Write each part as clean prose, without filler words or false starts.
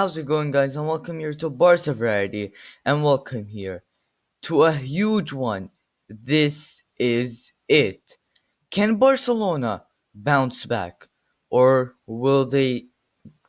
How's it going, guys? And welcome here to Barca Variety, and welcome here to a huge one. This is it. Can Barcelona bounce back, or will they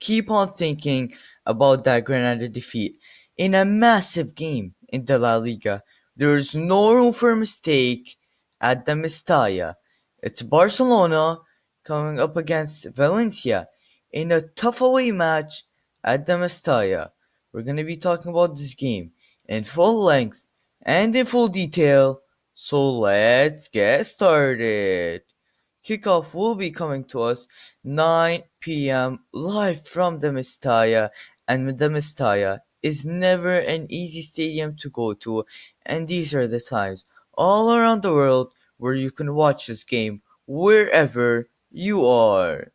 keep on thinking about that Granada defeat in a massive game in the La Liga? There is no room for mistake at the Mestalla. It's Barcelona coming up against Valencia in a tough away match at the Mestalla. We're going to be talking about this game in full length and in full detail, so let's get started. Kickoff will be coming to us 9 p.m. live from the Mestalla, and the Mestalla is never an easy stadium to go to, and these are the times all around the world where you can watch this game wherever you are.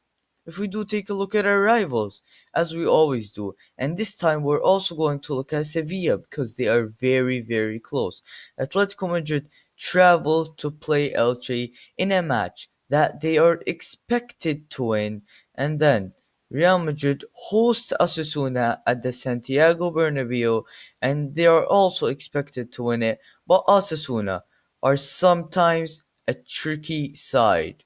If we do take a look at our rivals, as we always do, and this time we're also going to look at Sevilla because they are very, very close. Atletico Madrid travel to play Elche in a match that they are expected to win, and then Real Madrid host Osasuna at the Santiago Bernabeu, and they are also expected to win it, but Osasuna are sometimes a tricky side.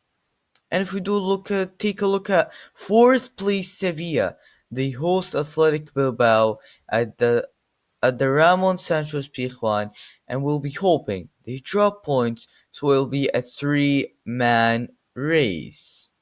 And if we do take a look at fourth place Sevilla, they host Athletic Bilbao at the Ramon Sanchez Pizjuan, and we'll be hoping they drop points, so it'll be a three-man race.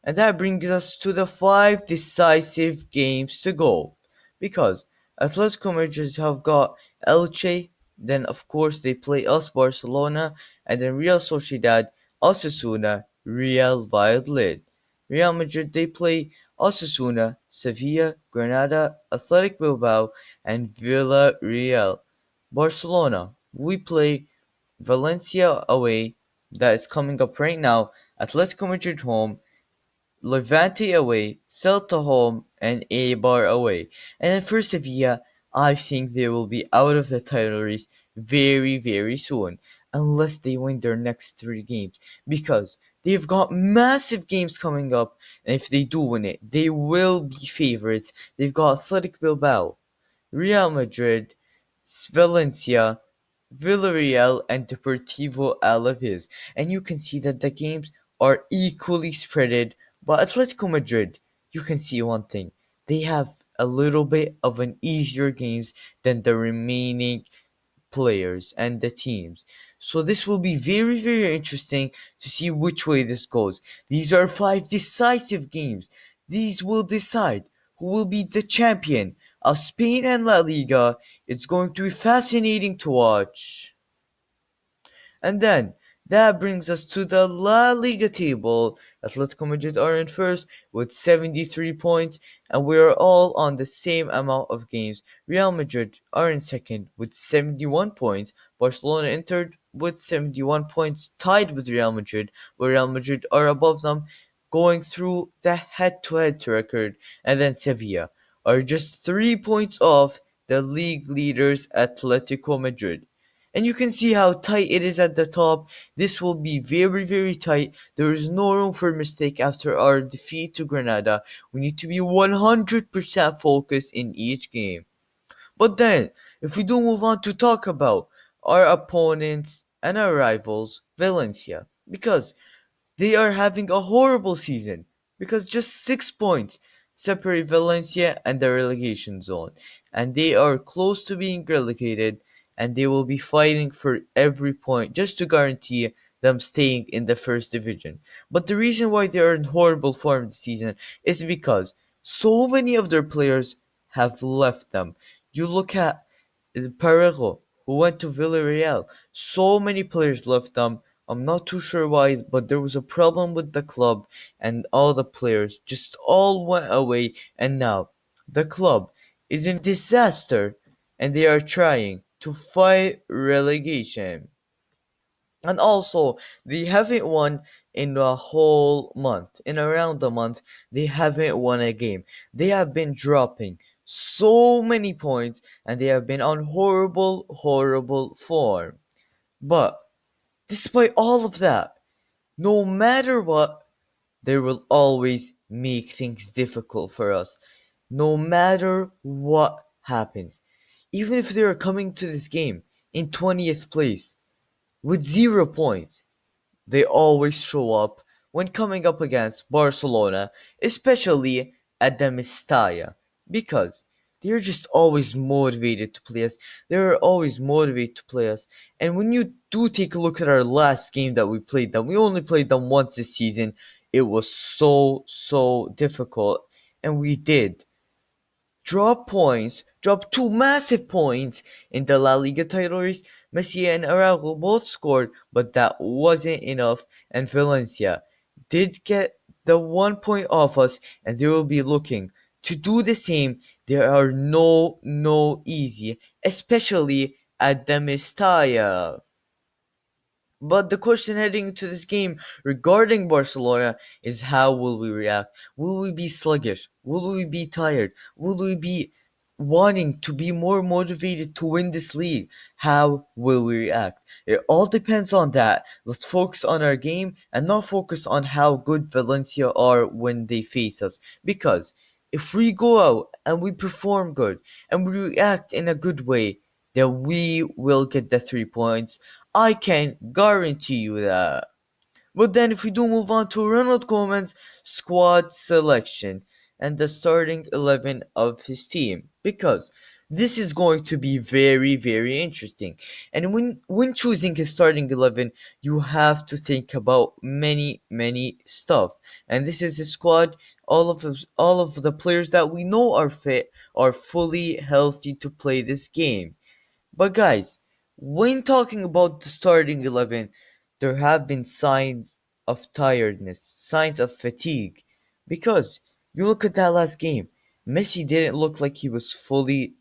And that brings us to the five decisive games to go. Because Atletico Madrid have got Elche, then of course they play us Barcelona, and then Real Sociedad, Osasuna, Real Valladolid. Real Madrid they play Osasuna, Sevilla, Granada, Athletic Bilbao, and Villarreal. Barcelona, we play Valencia away, that is coming up right now, Atletico Madrid home, Levante away, Celta home, and Eibar away. And then for Sevilla, I think they will be out of the title race very, very soon, unless they win their next three games, because they've got massive games coming up, and if they do win it, they will be favorites. They've got Athletic Bilbao, Real Madrid, Valencia, Villarreal, and Deportivo Alaves, and you can see that the games are equally spreaded. But Atletico Madrid, you can see one thing: they have a little bit of an easier games than the remaining players and the teams. So this will be very, very interesting to see which way this goes. These are five decisive games. These will decide who will be the champion of Spain and La Liga. It's going to be fascinating to watch. And then that brings us to the La Liga table. Atletico Madrid are in first with 73 points, and we are all on the same amount of games. Real Madrid are in second with 71 points. Barcelona in third with 71 points, tied with Real Madrid, where Real Madrid are above them, going through the head-to-head record. And then Sevilla are just 3 points off the league leaders Atletico Madrid. And you can see how tight it is at the top. This will be very, very tight. There is no room for mistake after our defeat to Granada. We need to be 100% focused in each game. But then, if we do move on to talk about our opponents and our rivals, Valencia, because they are having a horrible season, because just 6 points separate Valencia and the relegation zone, and they are close to being relegated, and they will be fighting for every point just to guarantee them staying in the first division. But the reason why they are in horrible form this season is because so many of their players have left them. You look at Parejo, who went to Villarreal. So many players left them. I'm not too sure why, but there was a problem with the club, and all the players just all went away, and now the club is in disaster, and they are trying to fight relegation. And also, they haven't won in a whole month. In around a month, they haven't won a game. They have been dropping so many points, and they have been on horrible, horrible form. But despite all of that, no matter what, they will always make things difficult for us. no matter what happens. Even if they are coming to this game in 20th place with 0 points, they always show up when coming up against Barcelona, especially at the Mestalla, because they're just always motivated to play us. They're always motivated to play us. And when you do take a look at our last game that we played them, we only played them once this season. It was so difficult, and we did drop two massive points in the La Liga title race. Messi and Araujo both scored, but that wasn't enough, and Valencia did get the 1 point off us, and they will be looking to do the same. There are no easy, especially at the Mestalla. But the question heading into this game regarding Barcelona is how will we react? Will we be sluggish? Will we be tired? Will we be wanting to be more motivated to win this league? How will we react? It all depends on that. Let's focus on our game and not focus on how good Valencia are when they face us. Because if we go out and we perform good and we react in a good way, then we will get the 3 points. I can guarantee you that. But then if we do move on to Ronald Koeman's squad selection and the starting 11 of his team, because this is going to be very interesting. And when choosing his starting 11, you have to think about many stuff. And this is his squad. All of the players that we know are fit are fully healthy to play this game. But guys, when talking about the starting 11, there have been signs of tiredness, signs of fatigue. Because you look at that last game, Messi didn't look like he was fully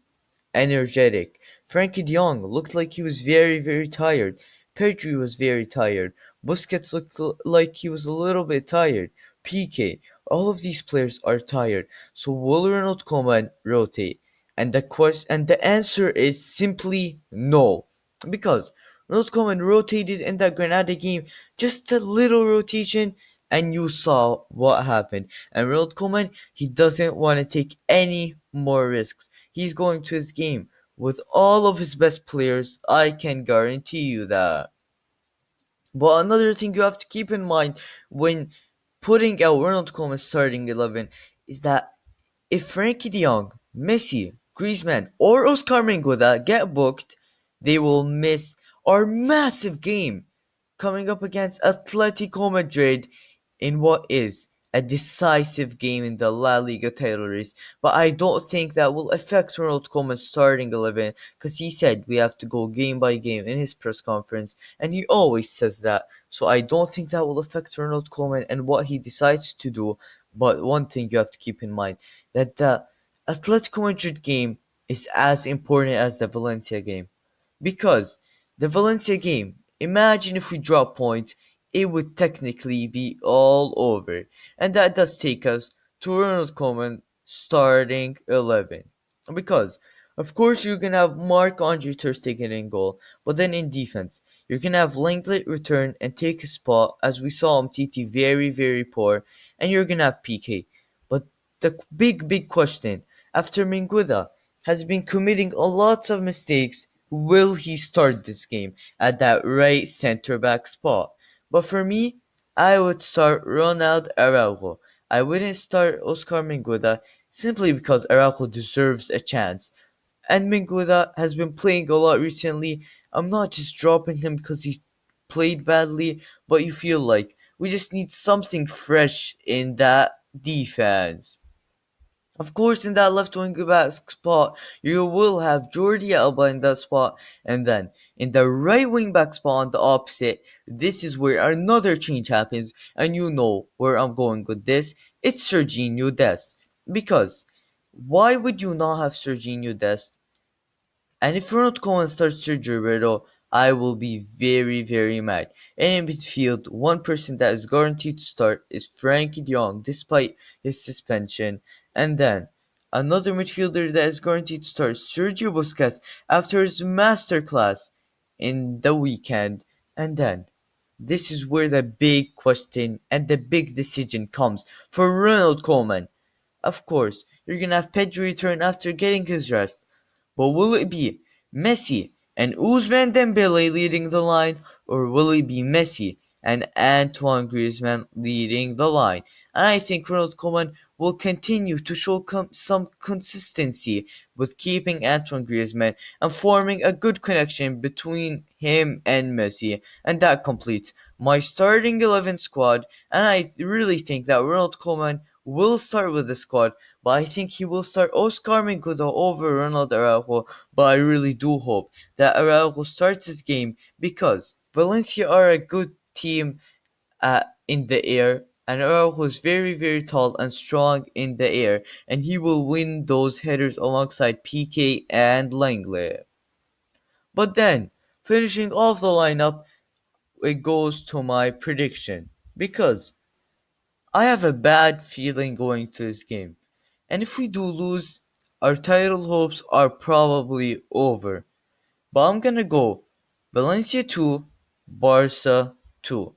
energetic. Frankie de Jong looked like he was very tired. Pedri was very tired. Busquets looked like he was a little bit tired. PK, all of these players are tired. So will Ronald Koeman rotate? And the answer is simply no, because Ronald Koeman rotated in that Granada game, just a little rotation, and you saw what happened. And Ronald Koeman, he doesn't want to take any more risks. He's going to his game with all of his best players. I can guarantee you that. But another thing you have to keep in mind when putting out Ronald Koeman's starting 11 is that if Frankie de Jong, Messi, Griezmann, or Oscar Mingueza get booked, they will miss our massive game coming up against Atletico Madrid in what is a decisive game in the La Liga title race. But I don't think that will affect Ronald Koeman's starting 11, because he said we have to go game by game in his press conference, and he always says that. So I don't think that will affect Ronald Koeman and what he decides to do. But one thing you have to keep in mind, that the Atletico Madrid game is as important as the Valencia game. Because the Valencia game, imagine if we drop points, it would technically be all over. And that does take us to Ronald Koeman starting 11. Because, of course, you're going to have Marc-Andre Ter Stegen in goal, but then in defense, you're going to have Lenglet return and take his spot, as we saw Umtiti very poor, and you're going to have PK. But the big question, after Mingueza has been committing a lot of mistakes, will he start this game at that right center back spot? But for me, I would start Ronald Araujo. I wouldn't start Oscar Mingueza simply because Araujo deserves a chance. And Mingueza has been playing a lot recently. I'm not just dropping him because he played badly, but you feel like we just need something fresh in that defense. Of course, in that left wing back spot, you will have Jordi Alba in that spot, and then in the right wing back spot on the opposite, this is where another change happens, and you know where I'm going with this. It's Serginho Dest. Because why would you not have Serginho Dest? And if Ronald Koeman starts Sergio Roberto, I will be very mad. And in midfield, one person that is guaranteed to start is Frankie de Jong, despite his suspension. And then, another midfielder that is guaranteed to start, Sergio Busquets, after his masterclass in the weekend. And then, this is where the big question and the big decision comes for Ronald Koeman. Of course, you're gonna have Pedri return after getting his rest. But will it be Messi and Ousmane Dembele leading the line, or will it be Messi and Antoine Griezmann leading the line? And I think Ronald Koeman will continue to show some consistency with keeping Antoine Griezmann and forming a good connection between him and Messi, and that completes my starting 11 squad. And I really think that Ronald Koeman will start with the squad, but I think he will start Oscar Mengudo over Ronald Araujo. But I really do hope that Araujo starts his game because Valencia are a good team in the air, and Araujo is very, very tall and strong in the air, and he will win those headers alongside PK and Langley. But then, finishing off the lineup, it goes to my prediction because I have a bad feeling going to this game. And if we do lose, our title hopes are probably over. But I'm gonna go Valencia 2, Barca 2.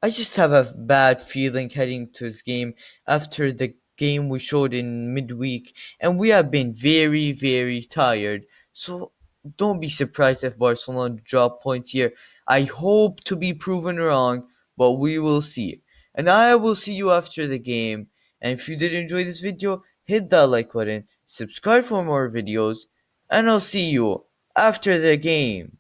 I just have a bad feeling heading to this game after the game we showed in midweek, and we have been very, very tired. So don't be surprised if Barcelona drop points here. I hope to be proven wrong, but we will see. And I will see you after the game. And if you did enjoy this video, hit that like button, subscribe for more videos, and I'll see you after the game.